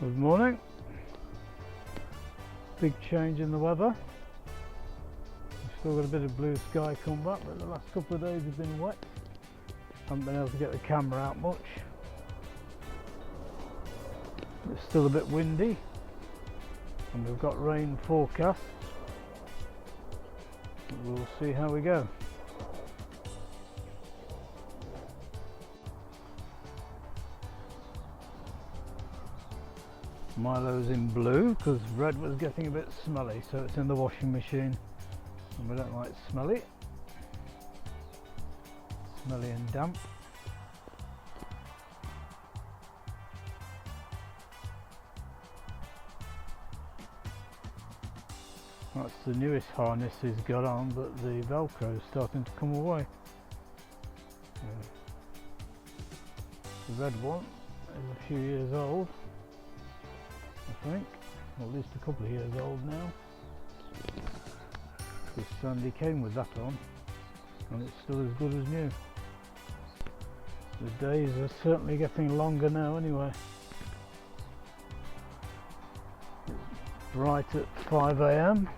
Good morning. Big change in the weather. We've still got a bit of blue sky come back, but the last couple of days have been wet. Haven't been able to get the camera out much. It's still a bit windy, and we've got rain forecast. We'll see how we go. Milo's in blue because red was getting a bit smelly, so it's in the washing machine, and we don't like smelly and damp. That's the newest harness he's got on, but the Velcro is starting to come away. The red one is a few years old, I think, or at least a couple of years old now, because Sandy came with that on, and it's still as good as new. The days are certainly getting longer now anyway. It's bright at 5 AM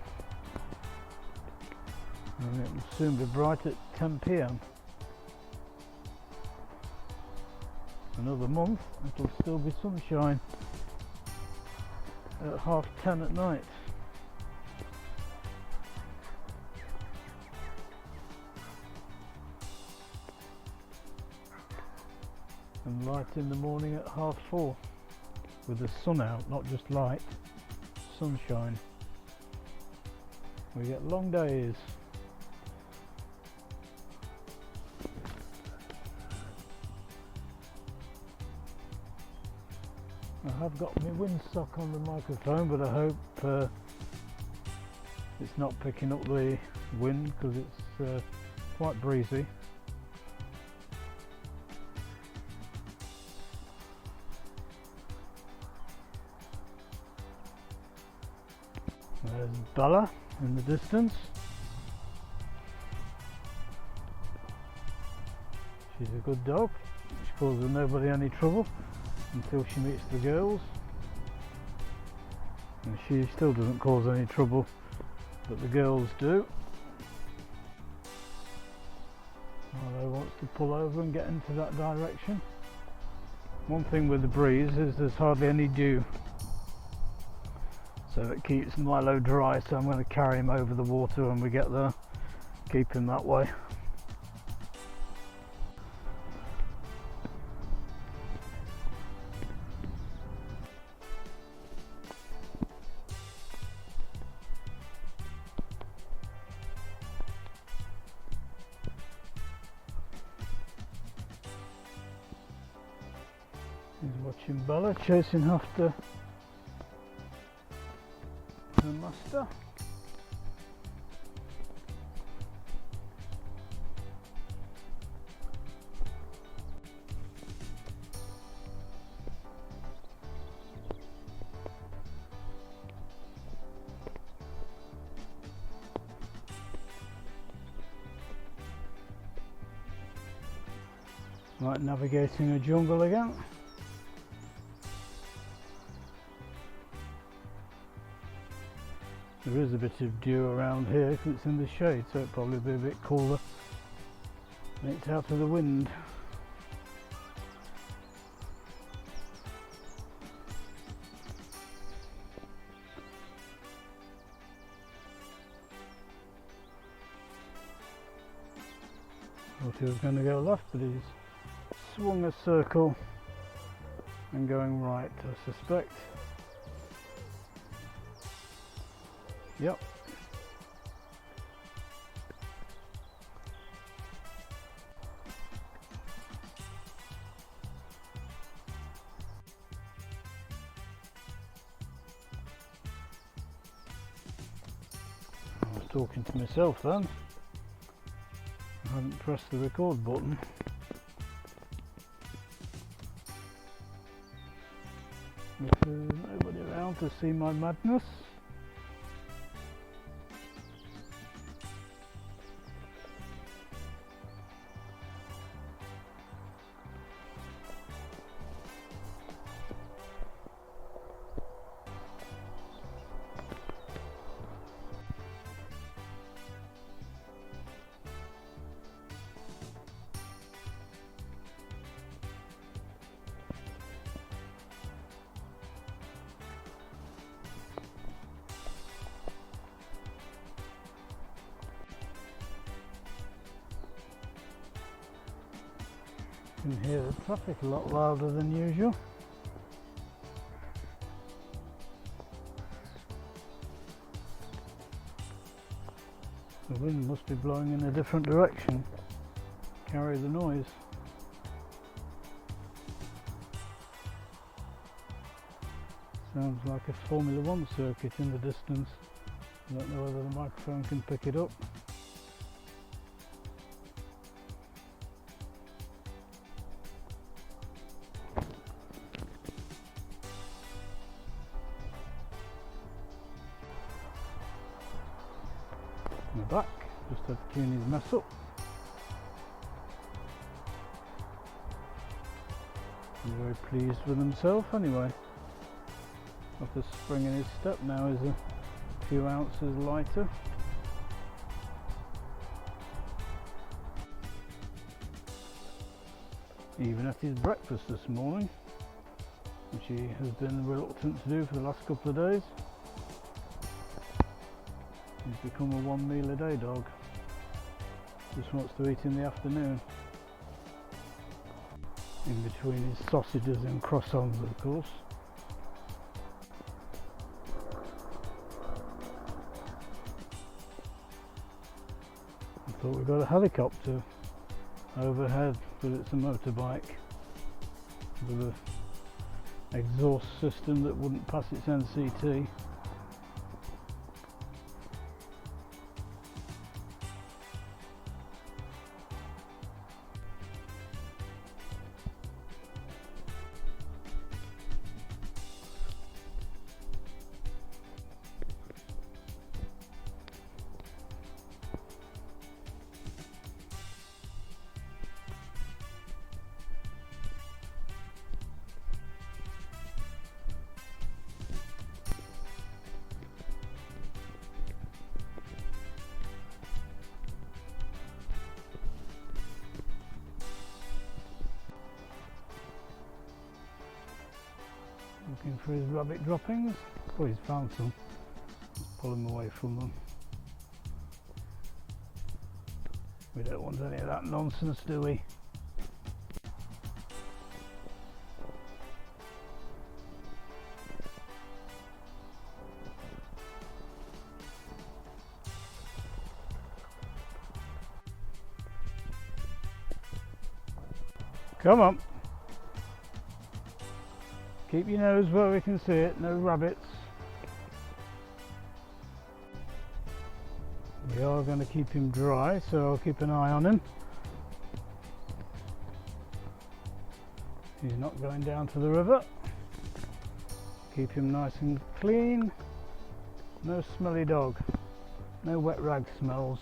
and it will soon be bright at 10 PM. Another month it'll still be sunshine at 10:30 at night. And light in the morning at 4:30 with the sun out, not just light, sunshine. We get long days. I have got my windsock on the microphone, but I hope it's not picking up the wind, because it's quite breezy. There's Bella in the distance. She's a good dog. She causes nobody any trouble until she meets the girls, and she still doesn't cause any trouble, but the girls do. Milo wants to pull over and get into that direction. One thing with the breeze is there's hardly any dew, so it keeps Milo dry, so I'm going to carry him over the water when we get there, keep him that way. He's watching Bella chasing after her master. Like navigating a jungle again. There is a bit of dew around here because it's in the shade, so it'll probably be a bit cooler when it's out of the wind. Thought he was going to go left, but he's swung a circle and going right, I suspect. Yep. I was talking to myself then. I hadn't pressed the record button. There's nobody around to see my madness. You can hear the traffic a lot louder than usual. The wind must be blowing in a different direction, carry the noise. Sounds like a Formula 1 circuit in the distance. I don't know whether the microphone can pick it up. We're back, just had to clean his mess up. He's very pleased with himself anyway. After spring in his step now is a few ounces lighter. He even ate his breakfast this morning, which he has been reluctant to do for the last couple of days. He's become a 1 meal a day dog. Just wants to eat in the afternoon. In between his sausages and croissants, of course. I thought we got a helicopter overhead, but it's a motorbike with an exhaust system that wouldn't pass its NCT. Looking for his rabbit droppings. Oh, he's found some. Let's pull him away from them. We don't want any of that nonsense, do we? Come on. Keep your nose where we can see it, no rabbits. We are going to keep him dry, so I'll keep an eye on him. He's not going down to the river. Keep him nice and clean. No smelly dog. No wet rag smells.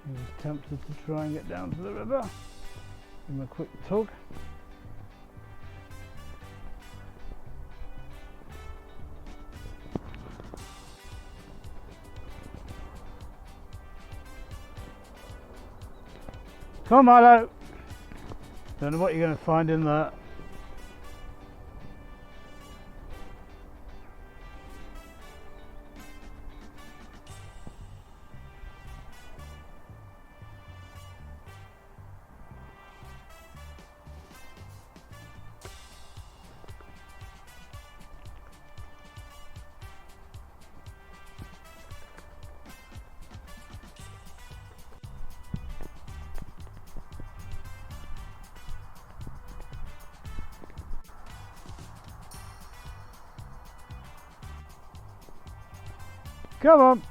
He was tempted to try and get down to the river. Give him a quick tug. Come on, Milo! Don't know what you're going to find in there. Come on!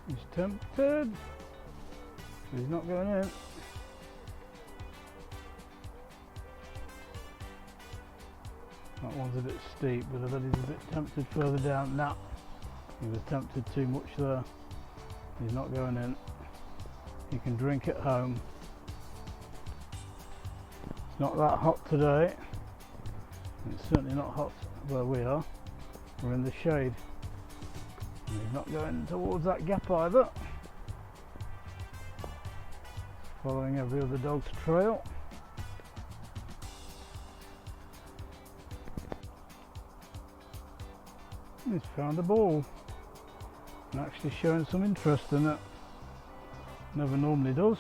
He's tempted, but he's not going in. That one's a bit steep, but I bet he's a bit tempted further down. Nah, he was tempted too much there. He's not going in. He can drink at home. It's not that hot today. It's certainly not hot where we are. We're in the shade. And he's not going towards that gap either. Following every other dog's trail. He's found a ball and actually showing some interest in it. Never normally does.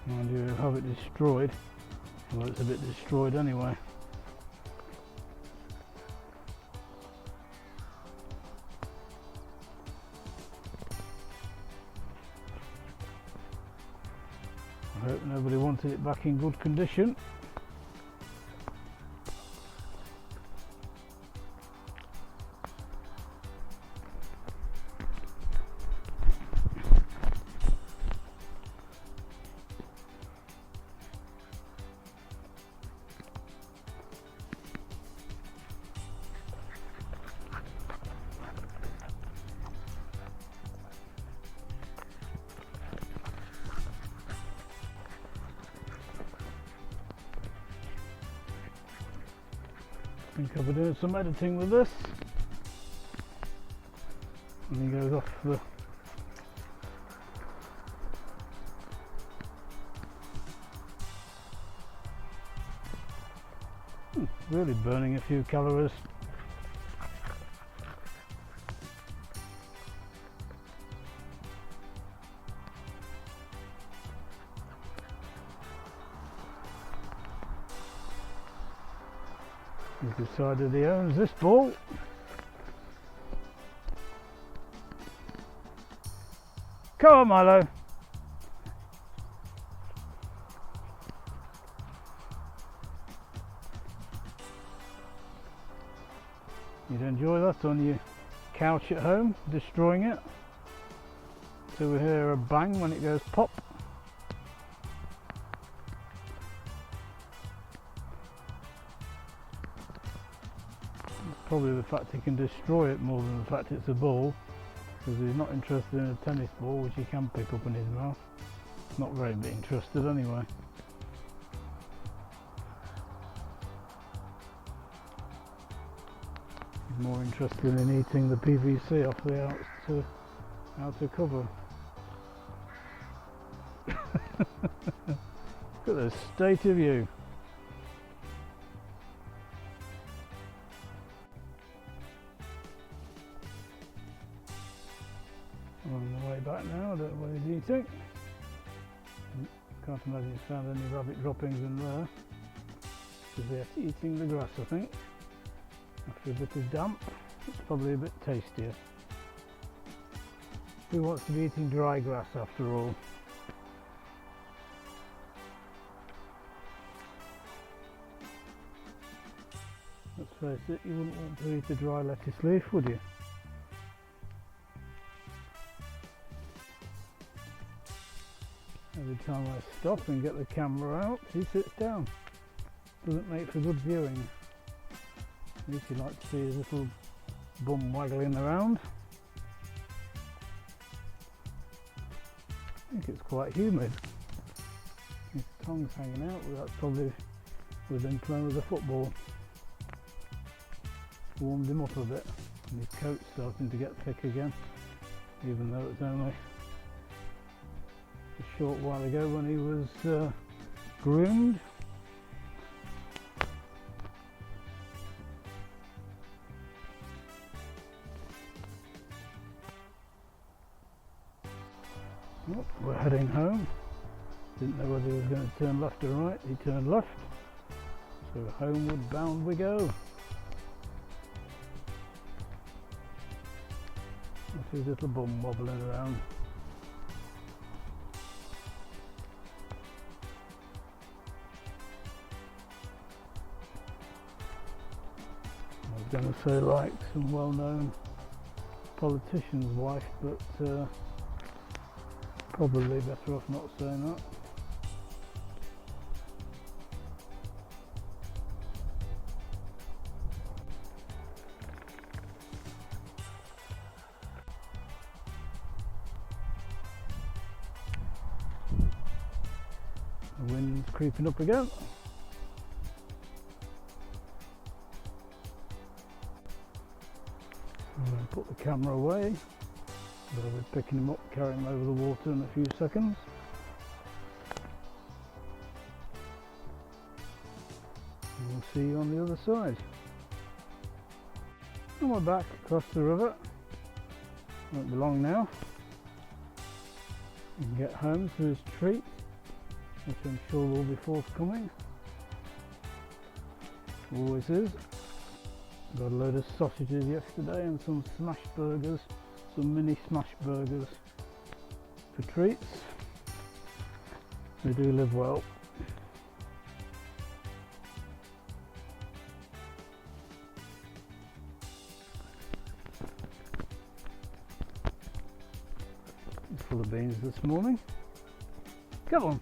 Mind you, he'll have it destroyed. Well, it's a bit destroyed anyway. I hope nobody wanted it back in good condition. I think I'll be doing some editing with this, and he goes off the really burning a few calories. He's decided he owns this ball. Come on, Milo. You'd enjoy that on your couch at home, destroying it. So we hear a bang when it goes pop. Probably the fact he can destroy it more than the fact it's a ball, because he's not interested in a tennis ball which he can pick up in his mouth. Not very interested anyway. He's more interested in eating the PVC off the outer cover. Look at the state of you. On the way back now, I don't know what he's eating. Can't imagine he's found any rabbit droppings in there, because they're eating the grass, I think. After a bit of damp, it's probably a bit tastier. Who wants to be eating dry grass after all? Let's face it, you wouldn't want to eat a dry lettuce leaf, would you? Every time I stop and get the camera out, he sits down. Doesn't make for good viewing. At least you like to see his little bum waggling around. I think it's quite humid. His tongue's hanging out, but that's probably with him playing with the football. Warmed him up a bit, and his coat's starting to get thick again, even though it's only a short while ago when he was groomed. Well, we're heading home. Didn't know whether he was going to turn left or right. He turned left, so homeward bound we go. That's his little bum wobbling around. going to say like some well-known politician's wife, but probably better off not saying that. The wind's creeping up again. I'm going to put the camera away, but I'll be picking him up, carrying him over the water in a few seconds. And we'll see you on the other side. And we're back across the river. Won't be long now. He can get home to his treat, which I'm sure will be forthcoming. Always is. Got a load of sausages yesterday and some smash burgers, some mini smash burgers for treats. They do live well. Full of beans this morning. Come on.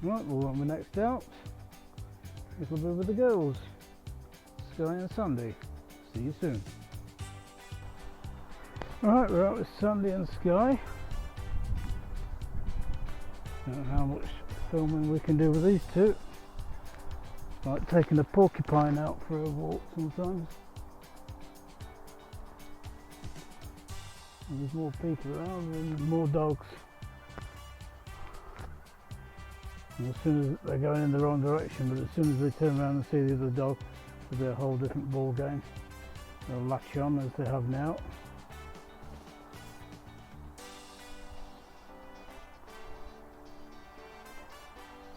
Right, well, when we're next out, it'll be with the girls, Skye and Sandy. See you soon. Alright, we're out with Sandy and Skye. Don't know how much filming we can do with these two. It's like taking a porcupine out for a walk sometimes. And there's more people around and more dogs. And as soon as they're going in the wrong direction, but as soon as they turn around and see the other dog, it'll be a whole different ball game. They'll latch on as they have now.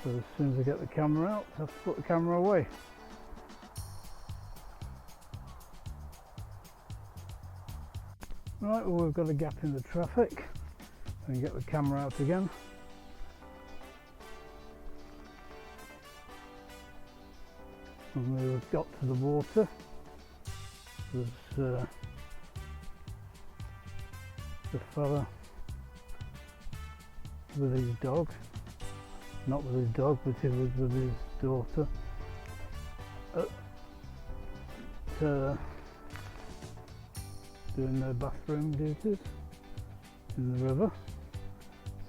So as soon as I get the camera out, I have to put the camera away. Right, well, we've got a gap in the traffic. I can get the camera out again. When we got to the water, there's the fella with his dog, not with his dog, but he was with his daughter, doing their bathroom duties in the river,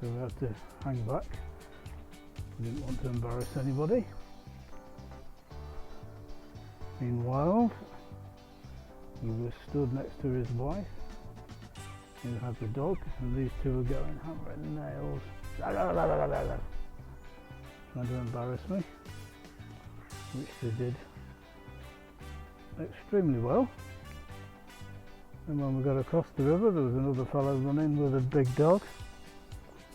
so we had to hang back. We didn't want to embarrass anybody. Meanwhile, we were stood next to his wife, who had the dog, and these two were going hammer and nails, trying to embarrass me, which they did extremely well. And when we got across the river, there was another fellow running with a big dog,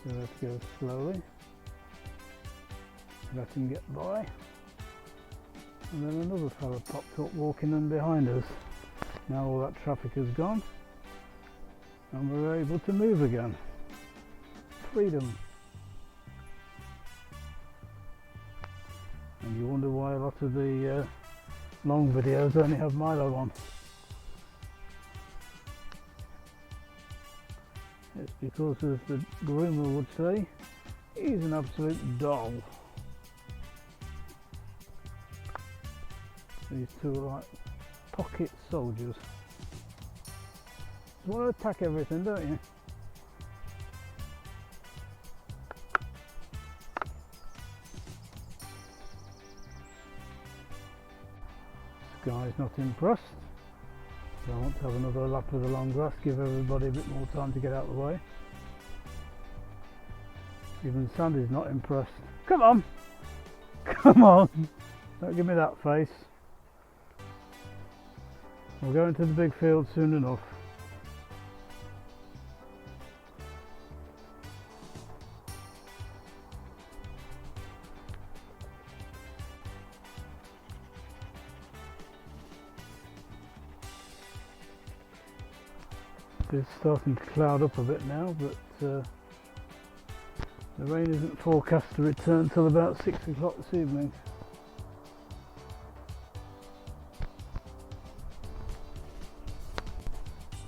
so we had to go slowly, let him get by. And then another fellow popped up walking in behind us. Now all that traffic is gone and we're able to move again. Freedom. And you wonder why a lot of the long videos only have Milo on. It's because, as the groomer would say, he's an absolute doll. These two are like pocket soldiers. You want to attack everything, don't you? Skye's not impressed. So I want to have another lap of the long grass, give everybody a bit more time to get out of the way. Even Sandy's not impressed. Come on! Come on! Don't give me that face. We'll go into the big field soon enough. It's starting to cloud up a bit now, but The rain isn't forecast to return till about 6 o'clock this evening.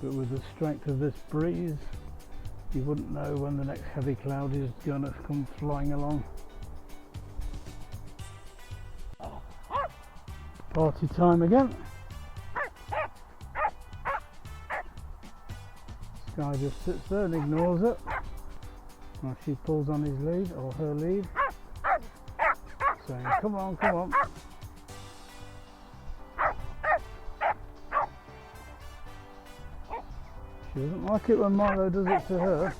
But with the strength of this breeze, you wouldn't know when the next heavy cloud is going to come flying along. Party time again. Skye just sits there and ignores it while she pulls on his lead, or her lead, saying, come on, come on. She doesn't like it when Milo does it to her.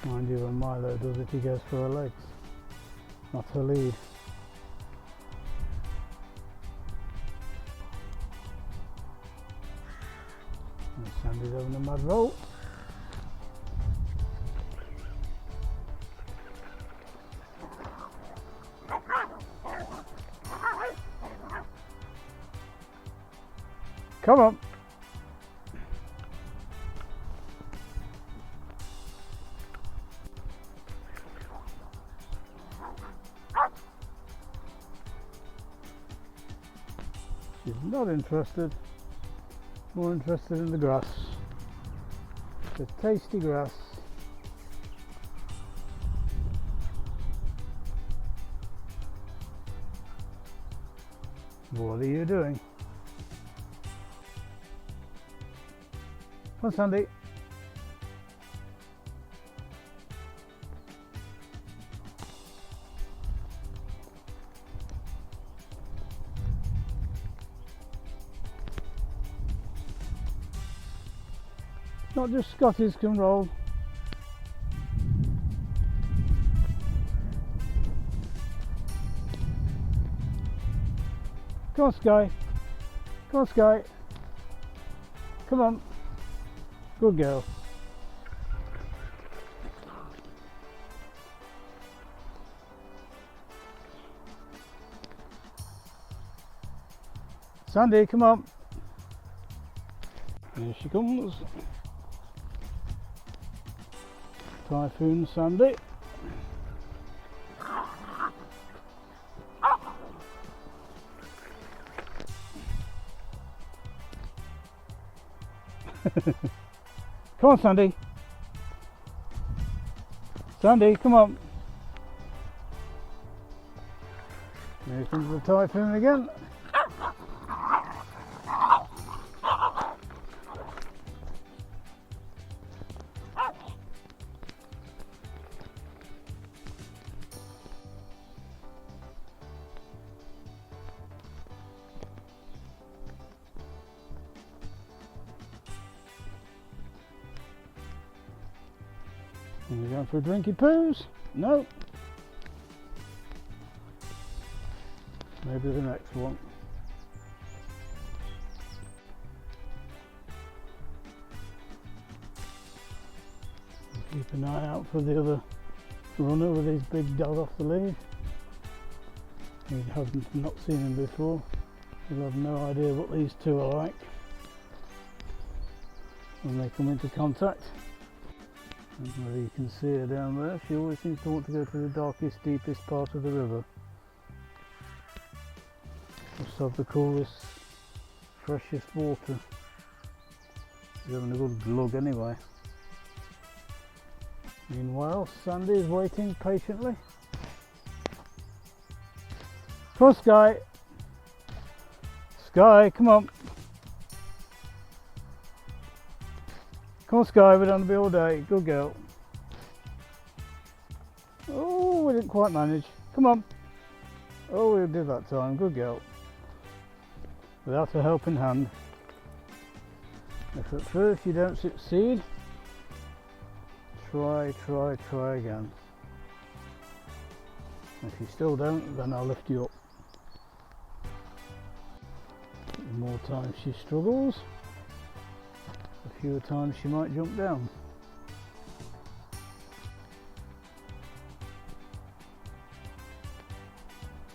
Mind you, when Milo does it, he goes for her legs, not her lead. And Sandy's having a mad roll. Come on. She's not interested. More interested in the grass. The tasty grass. What are you doing? Come on, Sandy. Not just scotties can roll. Come on, Skye. Come on, Skye. Come on. Good girl. Sandy, come on. Here she comes. Typhoon Sandy. Come on, Sandy. Sandy, come on. Here comes the typhoon again. Are we going for a drinky poos? No. Maybe the next one. Keep an eye out for the other runner with his big dog off the lead. He hasn't not seen him before. He'll have no idea what these two are like when they come into contact. I don't know whether you can see her down there. She always seems to want to go to the darkest, deepest part of the river. Must have the coolest, freshest water. She's having a good glug anyway. Meanwhile, Sandy is waiting patiently. Come on, Skye. Skye, come on. Come on, Skye, we don't want to be all day. Good girl. Oh, we didn't quite manage. Come on. Oh, we did that time. Good girl. Without a helping hand. If at first you don't succeed, try again. If you still don't, then I'll lift you up. The more times she struggles, the fewer times she might jump down.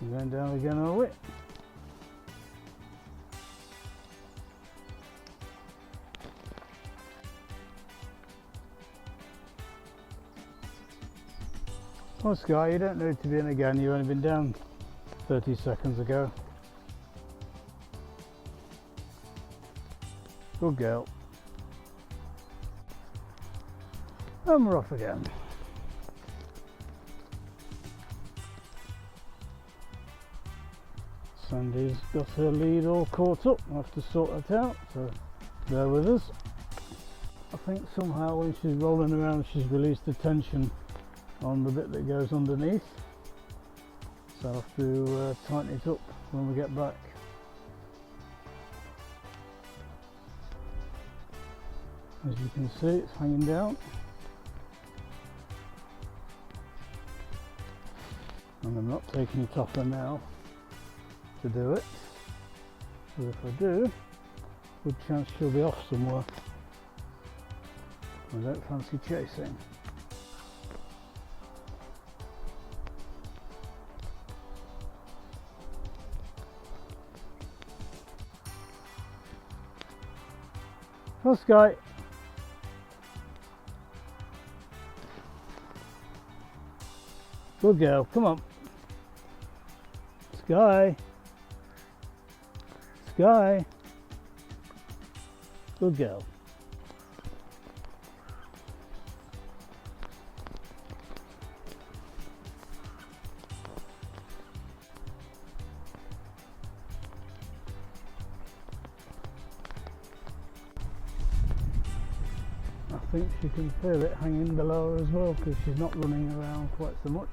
We're going down again, are we? Oh Skye, you don't need to be in again, you've only been down 30 seconds ago. Good girl. And we're off again. Sandy's got her lead all caught up. I'll have to sort that out, so bear with us. I think somehow when she's rolling around she's released the tension on the bit that goes underneath, so I'll have to tighten it up when we get back. As you can see, it's hanging down, and I'm not taking it off her now to do it, but if I do, good chance she'll be off somewhere. I don't fancy chasing. Oh Skye. Good girl, come on. Skye. Skye. Good girl. I think she can feel it hanging below her as well, because she's not running around quite so much.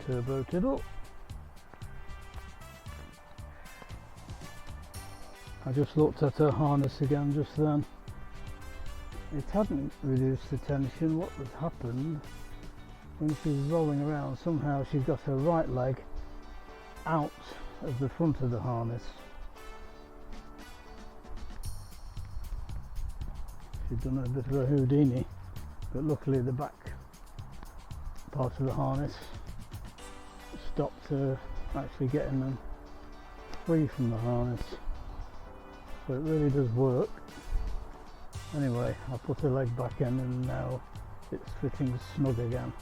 Turbo tiddle. I just looked at her harness again just then. It hadn't reduced the tension. What had happened when she was rolling around, somehow she got her right leg out of the front of the harness. She'd done a bit of a Houdini, but luckily the back part of the harness stopped her actually getting them free from the harness. So it really does work. Anyway, I put her leg back in and now it's fitting snug again,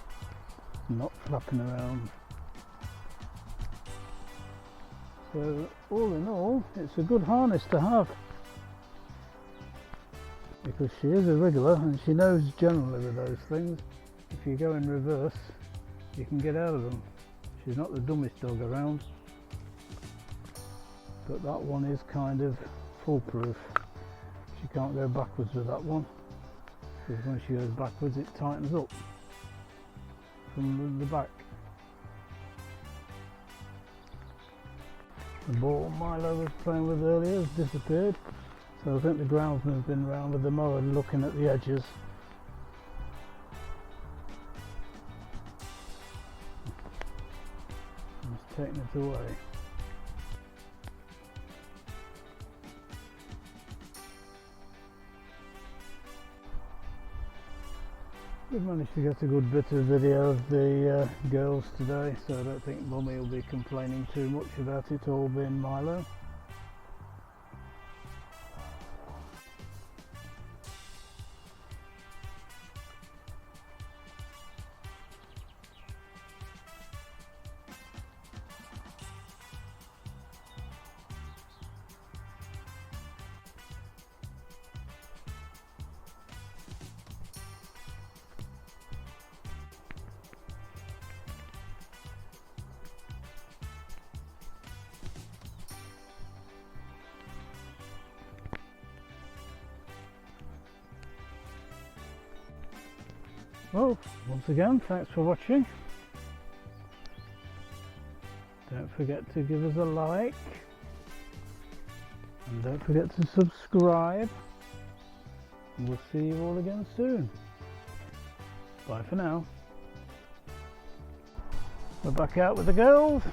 not flapping around. So all in all, it's a good harness to have, because she is a wriggler and she knows generally with those things, if you go in reverse you can get out of them. She's not the dumbest dog around, but that one is kind of foolproof. She can't go backwards with that one, because when she goes backwards it tightens up from the back. The ball Milo was playing with earlier has disappeared, so I think the groundsman's been round with the mower looking at the edges. He's taking it away. We've managed to get a good bit of video of the girls today, so I don't think Mummy will be complaining too much about it all being Milo. Well, once again, thanks for watching. Don't forget to give us a like, and don't forget to subscribe, and we'll see you all again soon. Bye for now. We're back out with the girls.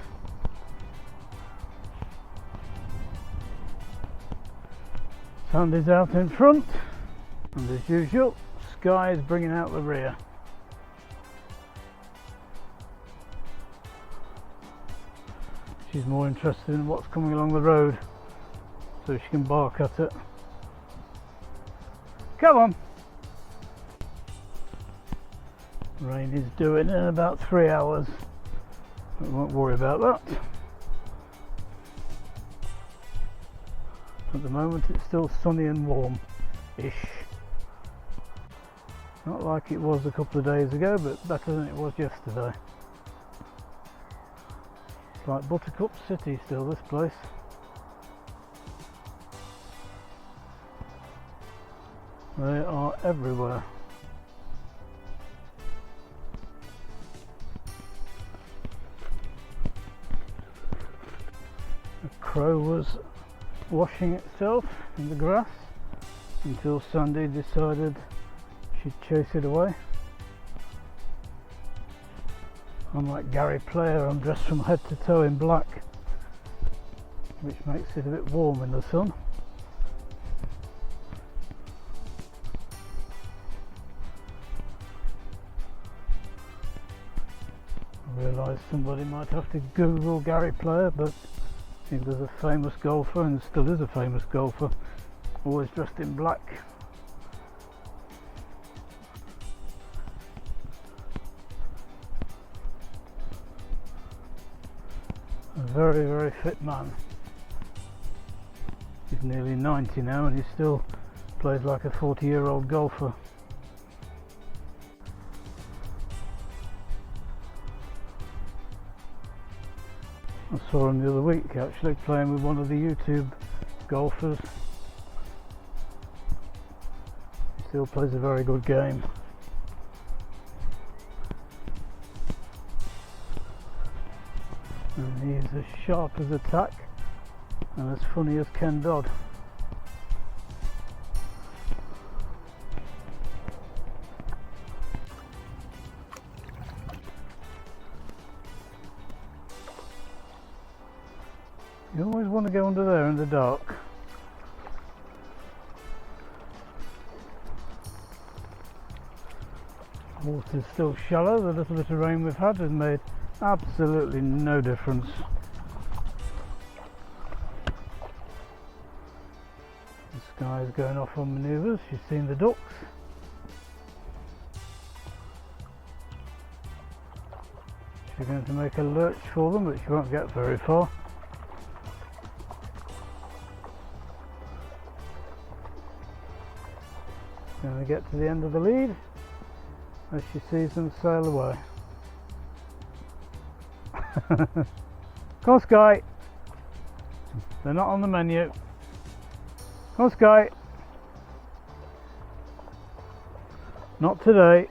Sandy's out in front, and as usual, Skye is bringing out the rear. She's more interested in what's coming along the road, so she can bark at it. Come on! Rain is due in about 3 hours. We won't worry about that. At the moment it's still sunny and warm-ish. Not like it was a couple of days ago, but better than it was yesterday. It's like Buttercup City still, this place. They are everywhere. The crow was washing itself in the grass until Sandy decided she'd chase it away. I'm like Gary Player, I'm dressed from head to toe in black, which makes it a bit warm in the sun. I realised somebody might have to Google Gary Player, but he was a famous golfer and still is a famous golfer, always dressed in black. A very, very fit man. He's nearly 90 now and he still plays like a 40-year-old golfer. I saw him the other week actually playing with one of the YouTube golfers. He still plays a very good game. And he's as sharp as a tack and as funny as Ken Dodd. You always want to go under there in the dark. Water's still shallow, the little bit of rain we've had has made absolutely no difference. The Skye is going off on manoeuvres, she's seen the ducks. She's going to make a lurch for them, but she won't get very far. Going to get to the end of the lead as she sees them sail away. Come on, Skye. They're not on the menu. Come on, Skye. Not today.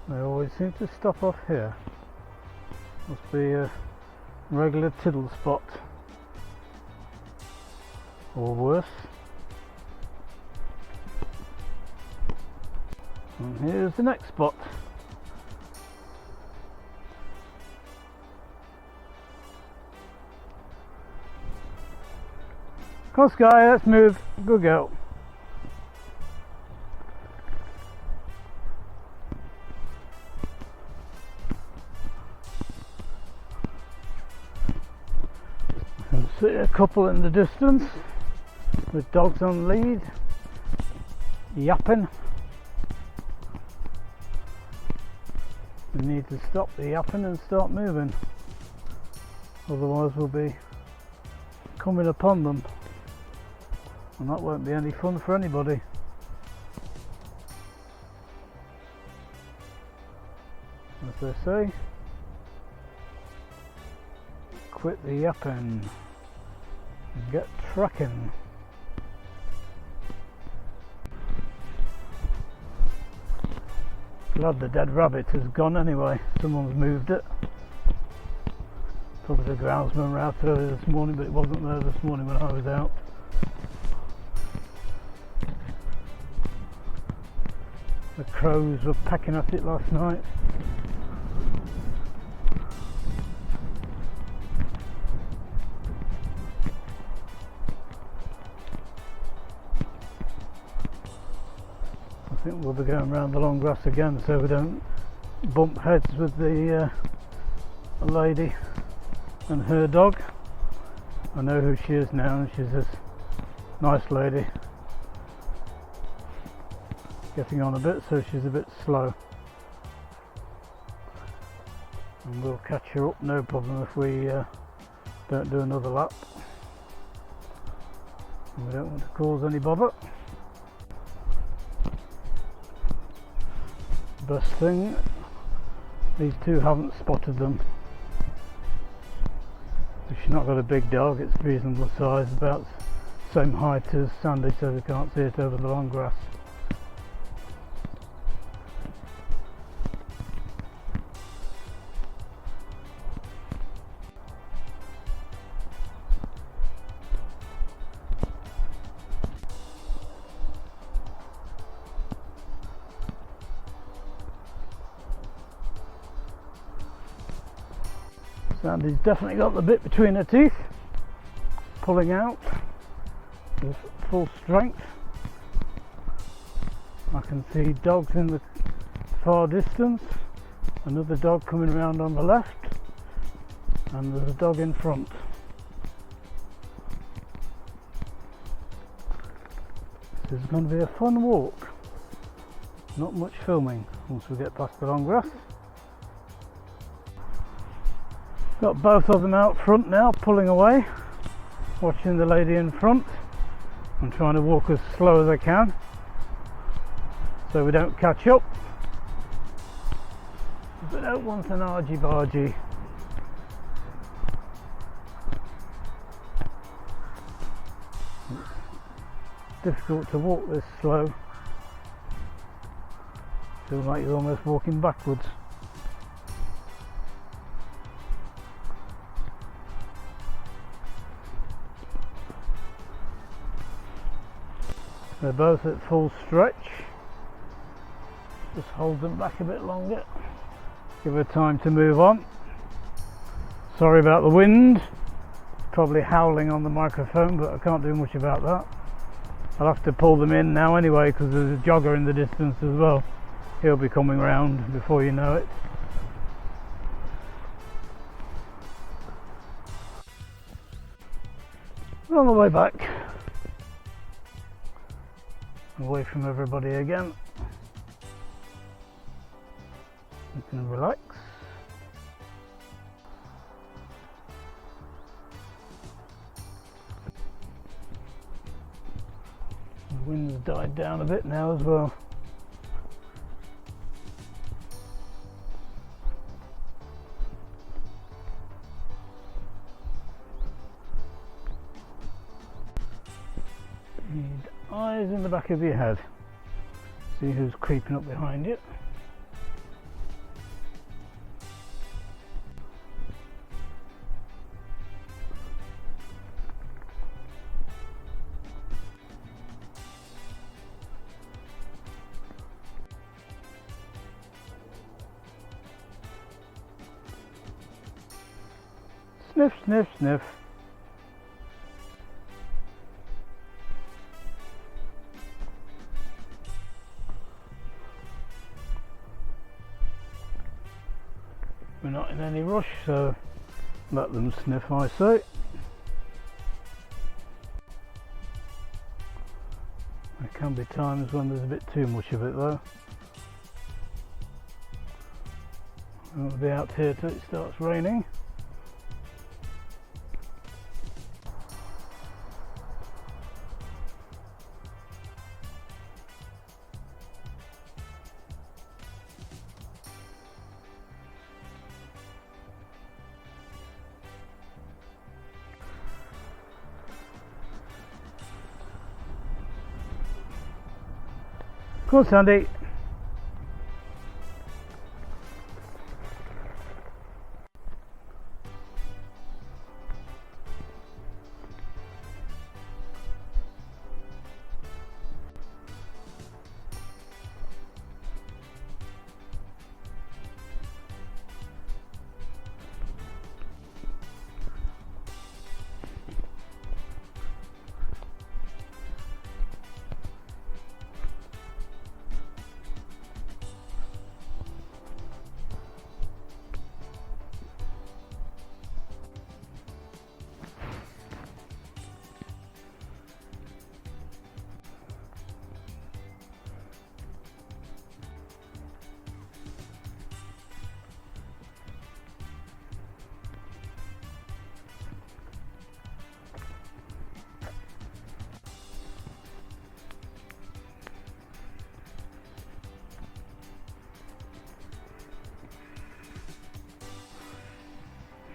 They always seem to stop off here. Must be a regular tiddle spot. Or worse. And here's the next spot. Come on, Skye, let's move. Good girl. I can see a couple in the distance with dogs on lead, yapping. We need to stop the yapping and start moving, otherwise we'll be coming upon them and that won't be any fun for anybody. As they say, quit the yapping and get tracking. Glad the dead rabbit has gone anyway, someone's moved it. Probably the groundsman were out early this morning, but it wasn't there this morning when I was out. The crows were pecking at it last night. think we'll be going around the long grass again so we don't bump heads with the lady and her dog. I know who she is now, and she's this nice lady. Getting on a bit, so she's a bit slow. And we'll catch her up, no problem, if we don't do another lap. And we don't want to cause any bother. Best thing, these two haven't spotted them. She's not got a big dog, it's reasonable size, about the same height as Sandy, so they can't see it over the long grass. Sandy's definitely got the bit between her teeth, pulling out with full strength. I can see dogs in the far distance, another dog coming around on the left, and there's a dog in front. This is going to be a fun walk. Not much filming once we get past the long grass. Got both of them out front now, pulling away, watching the lady in front. I'm trying to walk as slow as I can so we don't catch up. But I don't want an argy-bargy. It's difficult to walk this slow. Feel like you're almost walking backwards. They're both at full stretch. Just hold them back a bit longer. Give her time to move on. Sorry about the wind. Probably howling on the microphone, but I can't do much about that. I'll have to pull them in now anyway, because there's a jogger in the distance as well. He'll be coming round before you know it. We're on the way back. Away from everybody again. You can relax. The wind's died down a bit now as well. Eyes in the back of your head. See who's creeping up behind you. Sniff, sniff, sniff. We're not in any rush, so let them sniff, I say. There can be times when there's a bit too much of it though. We'll be out here till it starts raining. Come on, Sandy.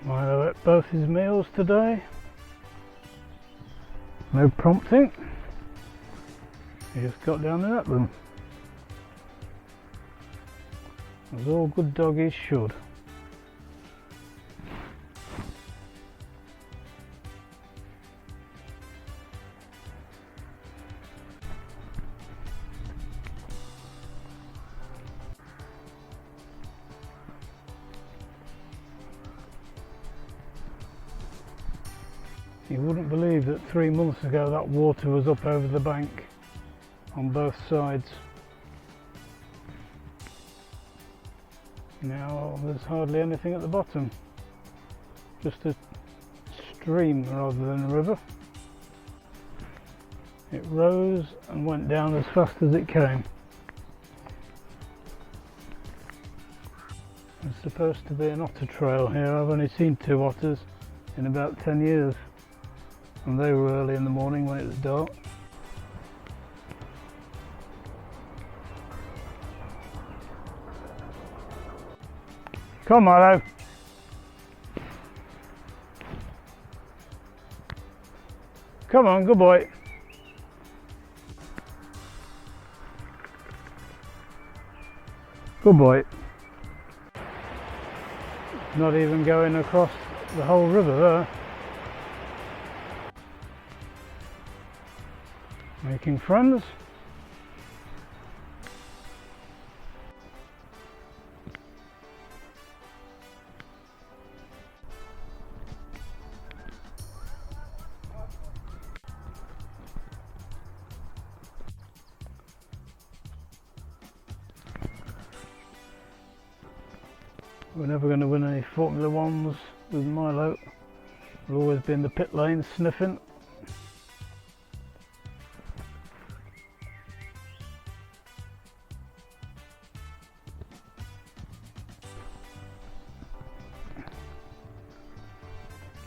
Milo ate both his meals today. No prompting. He just got down and ate them. As all good doggies should. You wouldn't believe that 3 months ago that water was up over the bank on both sides. Now there's hardly anything at the bottom, just a stream rather than a river. It rose and went down as fast as it came. There's supposed to be an otter trail here. I've only seen 2 otters in about 10 years, and they were early in the morning when it was dark. Come on, Milo. Come on, good boy. Good boy. Not even going across the whole river there. Making friends. We're never going to win any Formula Ones with Milo. We'll always be in the pit lane sniffing.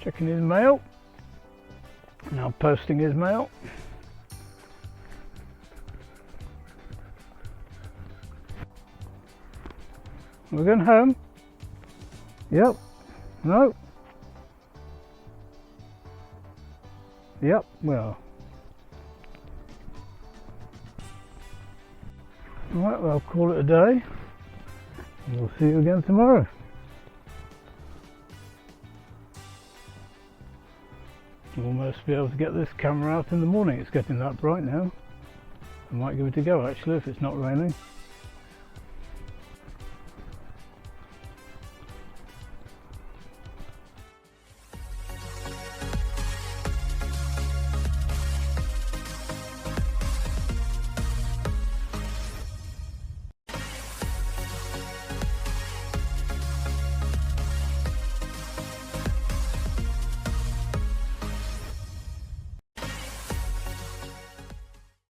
Checking his mail. Now posting his mail. We're going home. Yep. No. Yep. Well. Right, well, I'll call it a day. We'll see you again tomorrow. We'll almost be able to get this camera out in the morning. It's getting that bright now. I might give it a go actually if it's not raining.